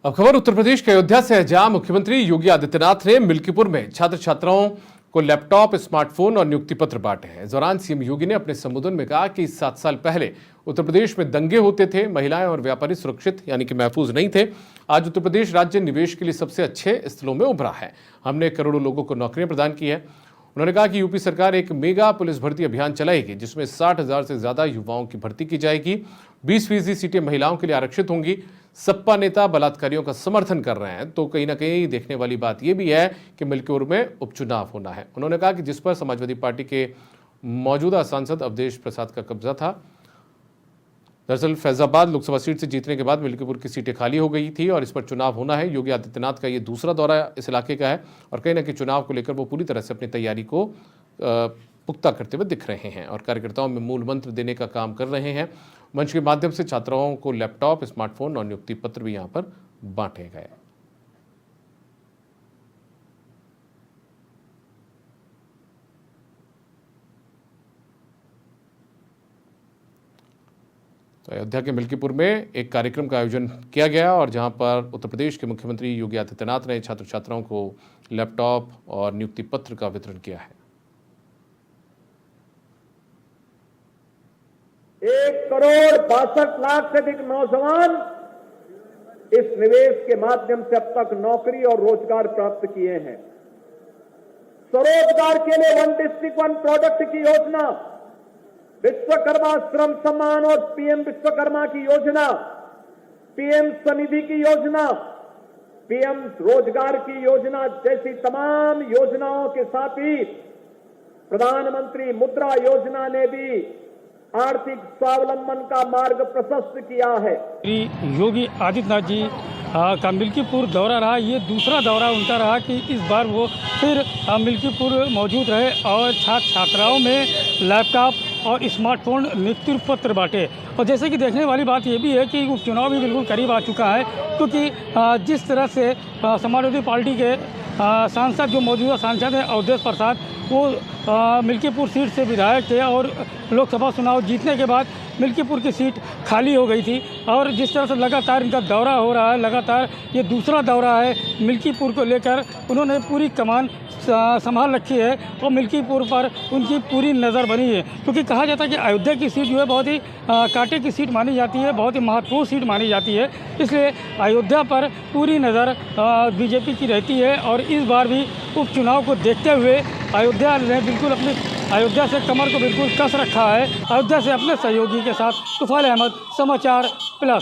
अब खबर उत्तर प्रदेश के अयोध्या से है, जहां मुख्यमंत्री योगी आदित्यनाथ ने मिल्कीपुर में छात्र छात्राओं को लैपटॉप, स्मार्टफोन और नियुक्ति पत्र बांटे हैं। इस दौरान सीएम योगी ने अपने संबोधन में कहा कि 7 साल पहले उत्तर प्रदेश में दंगे होते थे, महिलाएं और व्यापारी सुरक्षित यानी कि महफूज नहीं थे। आज उत्तर प्रदेश राज्य निवेश के लिए सबसे अच्छे स्थलों में उभरा है। हमने करोड़ों लोगों को नौकरियां प्रदान की है। उन्होंने कहा कि यूपी सरकार एक मेगा पुलिस भर्ती अभियान चलाएगी, जिसमें 60,000 से ज्यादा युवाओं की भर्ती की जाएगी। 20% सीटें महिलाओं के लिए आरक्षित होंगी। सपा नेता बलात्कारियों का समर्थन कर रहे हैं, तो कहीं ना कहीं देखने वाली बात यह भी है कि मिल्कीपुर में उपचुनाव होना है। उन्होंने कहा कि जिस पर समाजवादी पार्टी के मौजूदा सांसद अवधेश प्रसाद का कब्जा था। दरअसल फैजाबाद लोकसभा सीट से जीतने के बाद मिल्कीपुर की सीटें खाली हो गई थी और इस पर चुनाव होना है। योगी आदित्यनाथ का ये दूसरा दौरा इस इलाके का है और कहीं ना कहीं चुनाव को लेकर वो पूरी तरह से अपनी तैयारी को पुख्ता करते हुए दिख रहे हैं और कार्यकर्ताओं में मूल मंत्र देने का काम कर रहे हैं। मंच के माध्यम से छात्राओं को लैपटॉप, स्मार्टफोन और नियुक्ति पत्र भी यहां पर बांटे गए। तो अयोध्या के मिल्कीपुर में एक कार्यक्रम का आयोजन किया गया और जहां पर उत्तर प्रदेश के मुख्यमंत्री योगी आदित्यनाथ ने छात्र छात्राओं को लैपटॉप और नियुक्ति पत्र का वितरण किया है। 1,62,00,000 से अधिक नौजवान इस निवेश के माध्यम से अब तक नौकरी और रोजगार प्राप्त किए हैं। स्वरोजगार के लिए 1 डिस्ट्रिक्ट 1 प्रोडक्ट की योजना, विश्वकर्मा श्रम सम्मान और पीएम विश्वकर्मा की योजना, पीएम स्वनिधि की योजना, पीएम रोजगार की योजना जैसी तमाम योजनाओं के साथ ही प्रधानमंत्री मुद्रा योजना ने भी आर्थिक स्वावलंबन का मार्ग प्रशस्त किया है। योगी आदित्यनाथ जी का मिल्कीपुर दौरा रहा, ये दूसरा दौरा उनका रहा कि इस बार वो फिर मिल्कीपुर मौजूद रहे और छात्र छात्राओं में लैपटॉप और स्मार्टफोन नियुक्ति पत्र बांटे। और जैसे कि देखने वाली बात ये भी है कि उपचुनाव भी बिल्कुल करीब आ चुका है, क्योंकि जिस तरह से समाजवादी पार्टी के सांसद जो मौजूदा सांसद हैं अवधेश प्रसाद, वो मिल्कीपुर सीट से विधायक थे और लोकसभा चुनाव जीतने के बाद मिल्कीपुर की सीट खाली हो गई थी। और जिस तरह से लगातार इनका दौरा हो रहा है, लगातार ये दूसरा दौरा है मिल्कीपुर को लेकर, उन्होंने पूरी कमान संभाल रखी है और मिल्कीपुर पर उनकी पूरी नज़र बनी है। क्योंकि कहा जाता है कि अयोध्या की सीट जो है बहुत ही कांटे की सीट मानी जाती है, बहुत ही महत्वपूर्ण सीट मानी जाती है, इसलिए अयोध्या पर पूरी नज़र बीजेपी की रहती है। और इस बार भी उपचुनाव को देखते हुए अयोध्या ने बिल्कुल अपनी अयोध्या से कमर को बिल्कुल कस रखा है। अयोध्या से अपने सहयोगी के साथ तुफाइल अहमद, समाचार प्लस।